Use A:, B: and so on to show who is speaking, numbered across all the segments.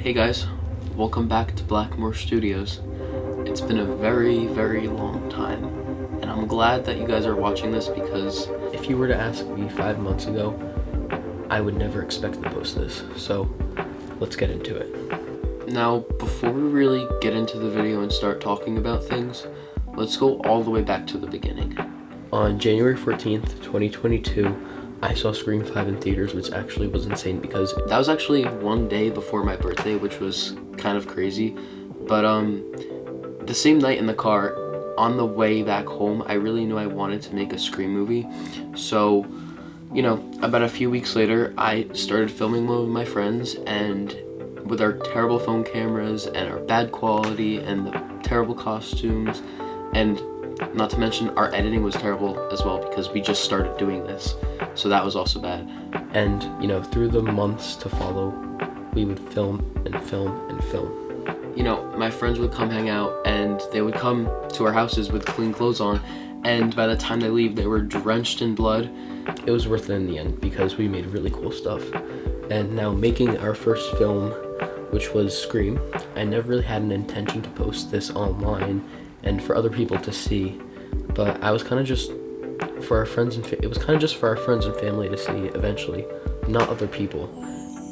A: Hey guys, welcome back to Blackmore Studios. It's been a very, very long time, and I'm glad that you guys are watching this because if you were to ask me 5 months ago, I would never expect to post this, so let's get into it. Now, before we really get into the video and start talking about things, let's go all the way back to the beginning. On January 14th, 2022, I saw Scream 5 in theaters, which actually was insane because that was actually one day before my birthday, which was kind of crazy. But the same night in the car, on the way back home, I really knew I wanted to make a Scream movie. So, about a few weeks later, I started filming with my friends, and with our terrible phone cameras and our bad quality and the terrible costumes, and not to mention our editing was terrible as well because we just started doing this. So that was also bad. And, through the months to follow, we would film and film and film. My friends would come hang out and they would come to our houses with clean clothes on, and by the time they leave, they were drenched in blood. It was worth it in the end because we made really cool stuff. And now making our first film, which was Scream, I never really had an intention to post this online and for other people to see, but I was kind of just for our friends and it was kind of just for our friends and family to see eventually, not other people.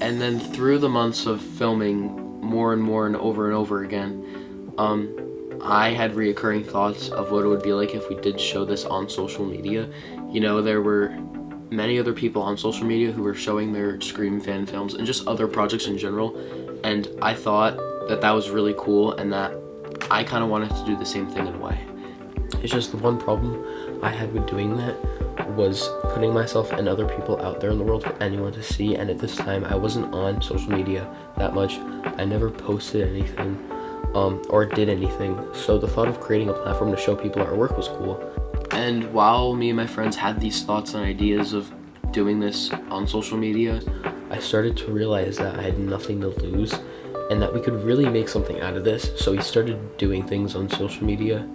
A: And then through the months of filming more and more and over again, I had reoccurring thoughts of what it would be like if we did show this on social media. There were many other people on social media who were showing their Scream fan films and just other projects in general, and I thought that was really cool and that I kind of wanted to do the same thing in a way. It's just the one problem I had with doing that was putting myself and other people out there in the world for anyone to see, and at this time I wasn't on social media that much. I never posted anything or did anything, so the thought of creating a platform to show people our work was cool. And while me and my friends had these thoughts and ideas of doing this on social media, I started to realize that I had nothing to lose and that we could really make something out of this, so we started doing things on social media.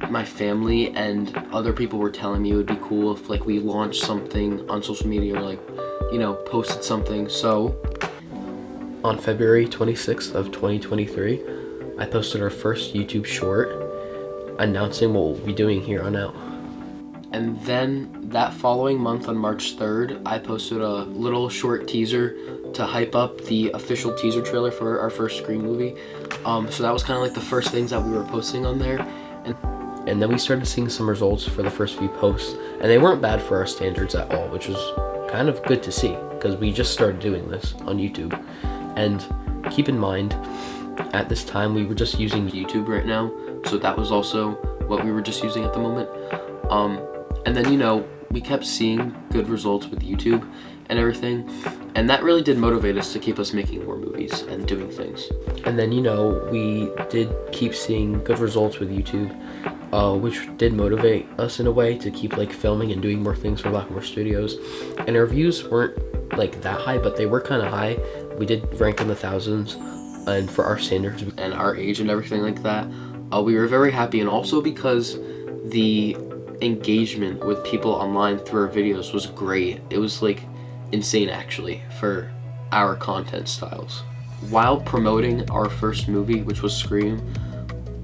A: My family and other people were telling me it would be cool if we launched something on social media or posted something. So on February 26th of 2023, I posted our first YouTube short announcing what we'll be doing here on out. And then that following month on March 3rd, I posted a little short teaser to hype up the official teaser trailer for our first Scream movie. So that was kind of the first things that we were posting on there. And then we started seeing some results for the first few posts, and they weren't bad for our standards at all, which was kind of good to see because we just started doing this on YouTube. And keep in mind, at this time we were just using YouTube right now, so that was also what we were just using at the moment. And then we kept seeing good results with YouTube and everything, and that really did motivate us to keep us making more movies and doing things. And then we did keep seeing good results with YouTube, which did motivate us in a way to keep filming and doing more things for Blackmore Studios. And our views weren't that high, but they were kind of high. We did rank in the thousands, and for our standards and our age and everything like that, we were very happy. And also because the engagement with people online through our videos was great. It was insane actually for our content styles. While promoting our first movie, which was Scream,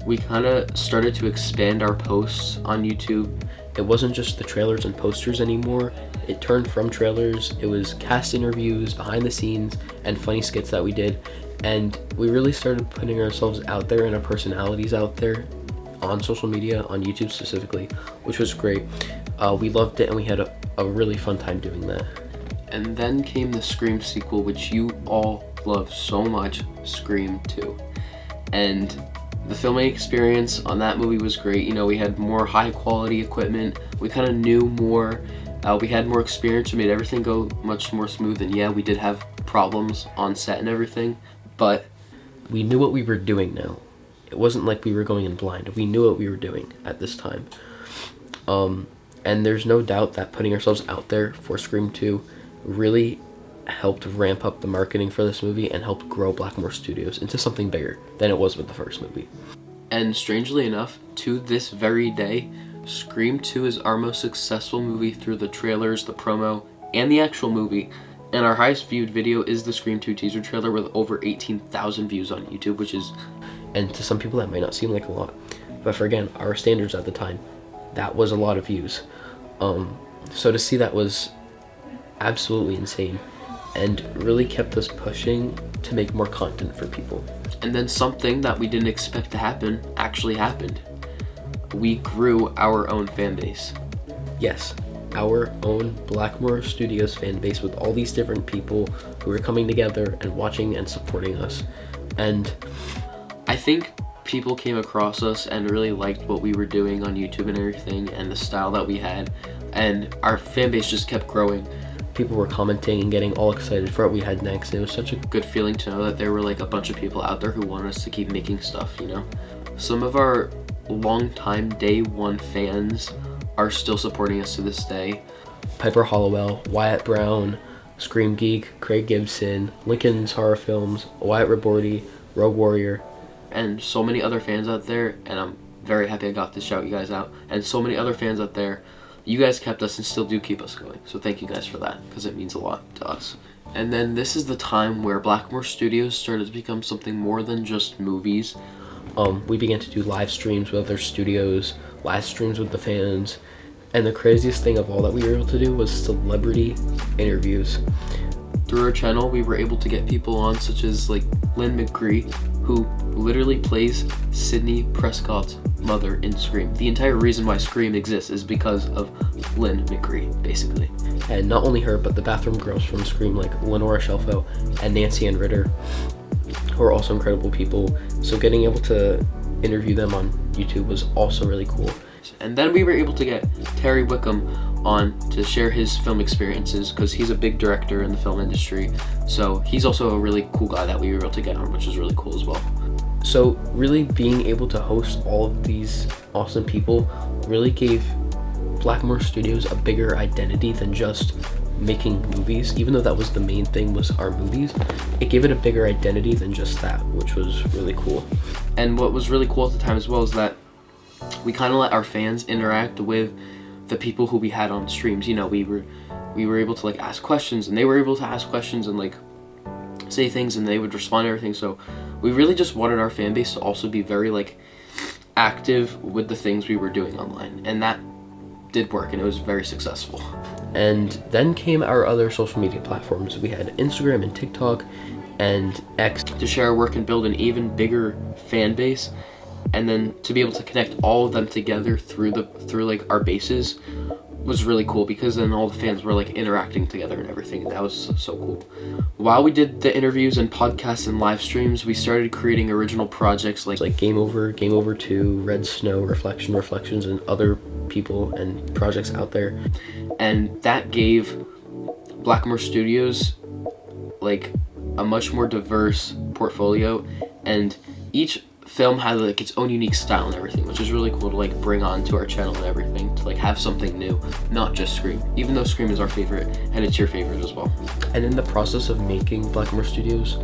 A: we kind of started to expand our posts on YouTube. It wasn't just the trailers and posters anymore. It turned from trailers, it was cast interviews, behind the scenes, and funny skits that we did. And we really started putting ourselves out there and our personalities out there on social media, on YouTube specifically, which was great. We loved it and we had a really fun time doing that. And then came the Scream sequel, which you all love so much, Scream 2. And the filming experience on that movie was great. We had more high quality equipment. We kind of knew more. We had more experience. We made everything go much more smooth. And yeah, we did have problems on set and everything, but we knew what we were doing now. It wasn't like we were going in blind. We knew what we were doing at this time. And there's no doubt that putting ourselves out there for Scream 2 really helped ramp up the marketing for this movie and helped grow Blackmore Studios into something bigger than it was with the first movie. And strangely enough, to this very day, Scream 2 is our most successful movie through the trailers, the promo, and the actual movie. And our highest viewed video is the Scream 2 teaser trailer with over 18,000 views on YouTube, which is, and to some people that might not seem like a lot, but for again, our standards at the time, that was a lot of views. So to see that was absolutely insane and really kept us pushing to make more content for people. And then something that we didn't expect to happen actually happened. We grew our own fan base. Yes, our own Blackmore Studios fan base with all these different people who were coming together and watching and supporting us. And I think people came across us and really liked what we were doing on YouTube and everything, and the style that we had, and our fan base just kept growing. People were commenting and getting all excited for what we had next, and it was such a good feeling to know that there were like a bunch of people out there who wanted us to keep making stuff, you know? Some of our longtime day one fans are still supporting us to this day. Piper Hollowell, Wyatt Brown, Scream Geek, Craig Gibson, Lincoln's Horror Films, Wyatt Raborti, Rogue Warrior, and so many other fans out there, and I'm very happy I got to shout you guys out, and so many other fans out there. You guys kept us and still do keep us going, so thank you guys for that, because it means a lot to us. And then this is the time where Blackmore Studios started to become something more than just movies. We began to do live streams with other studios, live streams with the fans, and the craziest thing of all that we were able to do was celebrity interviews. Through our channel, we were able to get people on such as like Lynn McCree, who literally plays Sidney Prescott's mother in Scream. The entire reason why Scream exists is because of Lynn McCree, basically. And not only her, but the bathroom girls from Scream, like Lenora Shelfo and Nancy Ann Ritter, who are also incredible people. So getting able to interview them on YouTube was also really cool. And then we were able to get Terry Wickham on to share his film experiences, because he's a big director in the film industry. So he's also a really cool guy that we were able to get on, which is really cool as well. So really being able to host all of these awesome people really gave Blackmore Studios a bigger identity than just making movies. Even though that was the main thing, was our movies, it gave it a bigger identity than just that, which was really cool. And what was really cool at the time as well is that we kind of let our fans interact with the people who we had on streams. You know, we were able to like ask questions, and they were able to ask questions and like say things, and they would respond to everything. So we really just wanted our fan base to also be very like active with the things we were doing online, and that did work, and it was very successful. And then came our other social media platforms. We had Instagram and TikTok and X to share our work and build an even bigger fan base. And then to be able to connect all of them together through like our bases was really cool, because then all the fans were like interacting together and everything. That was so cool. While we did the interviews and podcasts and live streams, we started creating original projects like Game Over, Game Over 2, Red Snow, Reflections, and other people and projects out there. And that gave Blackmore Studios like a much more diverse portfolio, and each film had like its own unique style and everything, which is really cool to like bring on to our channel and everything, to like have something new, not just Scream, even though Scream is our favorite and it's your favorite as well. And in the process of making Blackmore Studios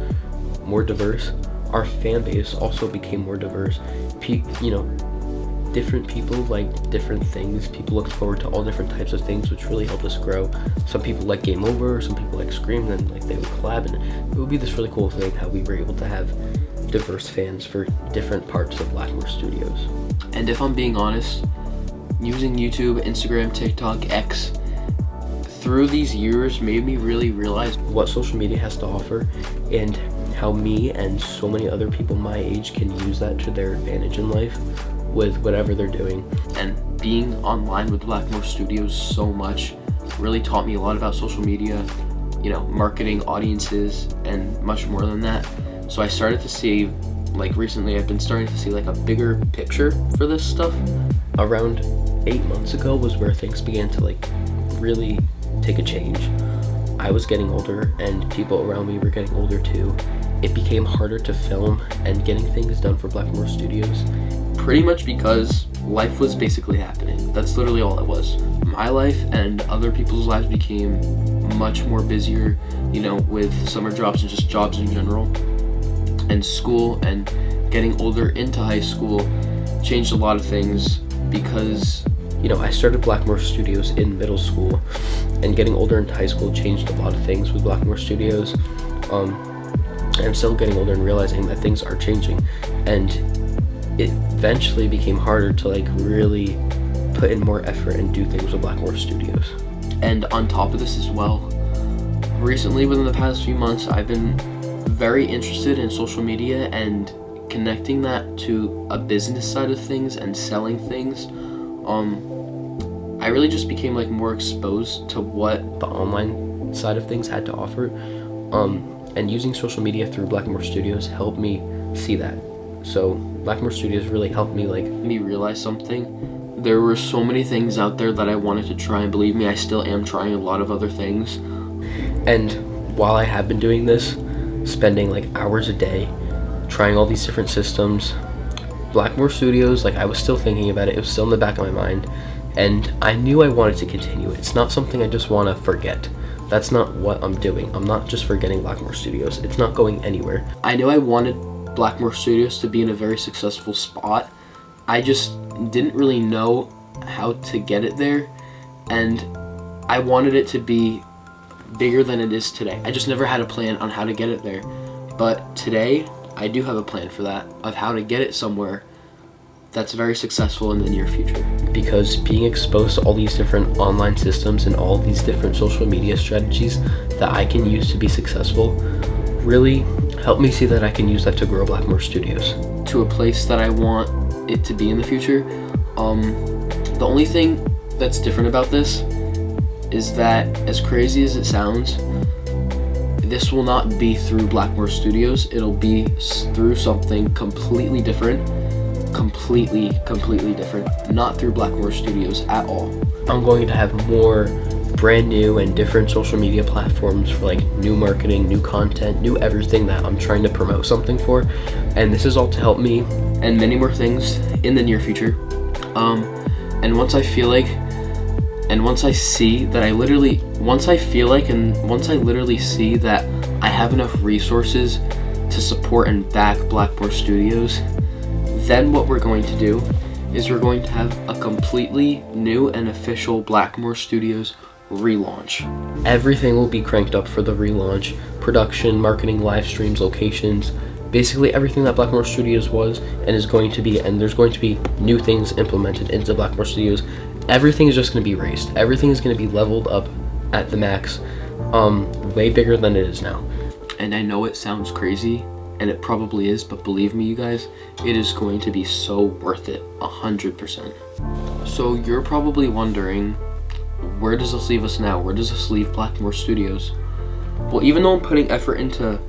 A: more diverse, our fan base also became more diverse. Different people like different things. People looked forward to all different types of things, which really helped us grow. Some people like Game Over, some people like Scream, and like they would collab, and it would be this really cool thing how we were able to have diverse fans for different parts of Blackmore Studios. And if I'm being honest, using YouTube, Instagram, TikTok, X through these years made me really realize what social media has to offer, and how me and so many other people my age can use that to their advantage in life with whatever they're doing. And being online with Blackmore Studios so much really taught me a lot about social media, marketing, audiences, and much more than that. So I started to see, like recently I've been starting to see like a bigger picture for this stuff. Around 8 months ago was where things began to like really take a change. I was getting older, and people around me were getting older too. It became harder to film and getting things done for Blackmore Studios, pretty much because life was basically happening. That's literally all it was. My life and other people's lives became much more busier, with summer jobs and just jobs in general. And school and getting older into high school changed a lot of things, because
B: I started Blackmore Studios in middle school, and getting older in high school changed a lot of things with Blackmore Studios. I'm still getting older and realizing that things are changing, and it eventually became harder to really put in more effort and do things with Blackmore Studios.
A: And on top of this as well, recently within the past few months, I've been very interested in social media and connecting that to a business side of things and selling things. I really just became more exposed to what
B: the online side of things had to offer, and using social media through Blackmore Studios helped me see that. So Blackmore Studios really helped me
A: realize something. There were so many things out there that I wanted to try, and believe me, I still am trying a lot of other things.
B: And while I have been doing this, spending hours a day trying all these different systems, Blackmore Studios, I was still thinking about it. It was still in the back of my mind, and I knew I wanted to continue. It's not something I just want to forget. That's not what I'm doing. I'm not just forgetting Blackmore Studios. It's not going anywhere.
A: I knew I wanted Blackmore Studios to be in a very successful spot. I just didn't really know how to get it there, and I wanted it to be bigger than it is today. I just never had a plan on how to get it there. But today, I do have a plan for that, of how to get it somewhere that's very successful in the near future.
B: Because being exposed to all these different online systems and all these different social media strategies that I can use to be successful really helped me see that I can use that to grow Blackmore Studios
A: to a place that I want it to be in the future. The only thing that's different about this is that, as crazy as it sounds, this will not be through Blackmore Studios. It'll be through something completely different. Completely different. Not through Blackmore Studios at all.
B: I'm going to have more brand new and different social media platforms for new marketing, new content, new everything that I'm trying to promote something for. And this is all to help me
A: and many more things in the near future. And once I feel like, and once I see that once I literally see that I have enough resources to support and back Blackmore Studios, then what we're going to do is we're going to have a completely new and official Blackmore Studios relaunch.
B: Everything will be cranked up for the relaunch. Production, marketing, live streams, locations, basically everything that Blackmore Studios was and is going to be, and there's going to be new things implemented into Blackmore Studios. Everything is just going to be raised. Everything is going to be leveled up at the max, way bigger than it is now.
A: And I know it sounds crazy, and it probably is, but believe me, you guys, it is going to be so worth it, 100%. So you're probably wondering, where does this leave us now? Where does this leave Blackmore Studios? Well, even though I'm putting effort into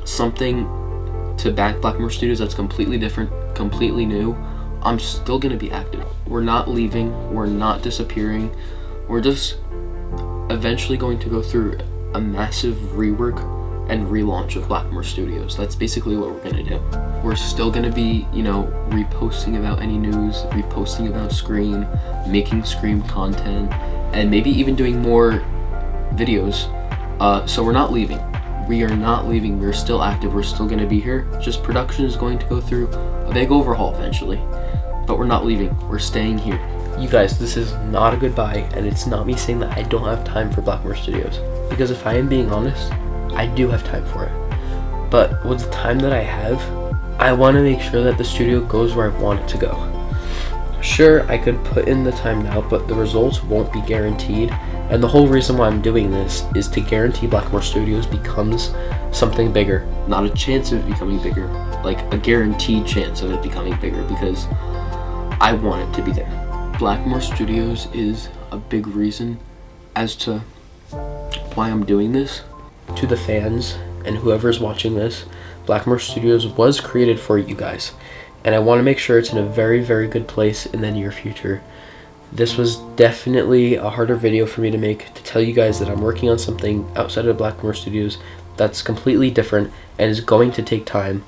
A: something to back Blackmore Studios that's completely different, completely new, I'm still gonna be active. We're not leaving, we're not disappearing, we're just eventually going to go through a massive rework and relaunch of Blackmore Studios. That's basically what we're gonna do. We're still gonna be, reposting about any news, reposting about Scream, making Scream content, and maybe even doing more videos. So we're not leaving. We are not leaving. We're still active. We're still gonna be here. Just production is going to go through a big overhaul eventually. But we're not leaving. We're staying here.
B: You guys, this is not a goodbye, and it's not me saying that I don't have time for Blackmore Studios. Because if I am being honest, I do have time for it. But with the time that I have, I want to make sure that the studio goes where I want it to go. Sure, I could put in the time now, but the results won't be guaranteed. And the whole reason why I'm doing this is to guarantee Blackmore Studios becomes something bigger.
A: Not a chance of it becoming bigger, like a guaranteed chance of it becoming bigger, because I want it to be there. Blackmore Studios is a big reason as to why I'm doing this.
B: To the fans and whoever's watching this, Blackmore Studios was created for you guys, and I want to make sure it's in a very, very good place in the near future. This was definitely a harder video for me to make, to tell you guys that I'm working on something outside of Blackmore Studios that's completely different and is going to take time.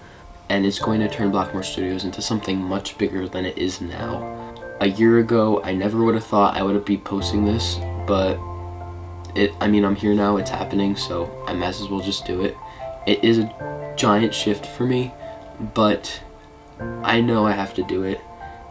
A: And it's going to turn Blackmore Studios into something much bigger than it is now. A year ago, I never would have thought I would be posting this, but I'm here now, it's happening, so I might as well just do it. It is a giant shift for me, but I know I have to do it.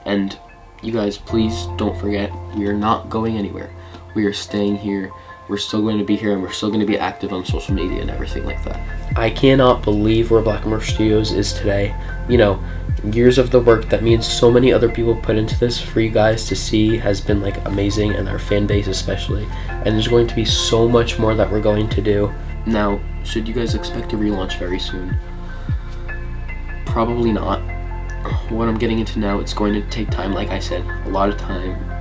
A: And you guys, please don't forget, we are not going anywhere. We are staying here. We're still going to be here, and we're still going to be active on social media and everything like that.
B: I cannot believe where Blackmore Studios is today. You know, years of the work that me and so many other people put into this for you guys to see has been like amazing, and our fan base especially. And there's going to be so much more that we're going to do.
A: Now, should you guys expect a relaunch very soon? Probably not. What I'm getting into now, it's going to take time, like I said, a lot of time.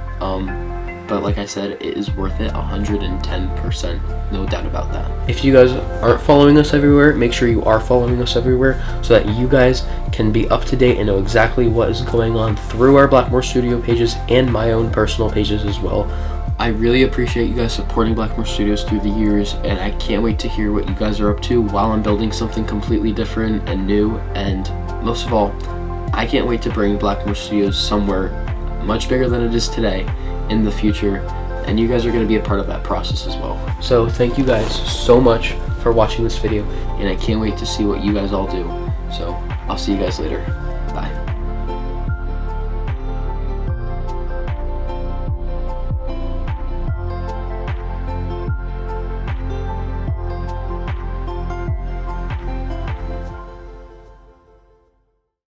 A: But like I said, it is worth it 110%, no doubt about that. If you guys aren't following us everywhere, make sure you are following us everywhere so that you guys can be up to date and know exactly what is going on through our Blackmore Studio pages and my own personal pages as well. I really appreciate you guys supporting Blackmore Studios through the years, and I can't wait to hear what you guys are up to while I'm building something completely different and new. And most of all, I can't wait to bring Blackmore Studios somewhere much bigger than it is today in the future, and you guys are going to be a part of that process as well. So thank you guys so much for watching this video, and I can't wait to see what you guys all do. So I'll see you guys later.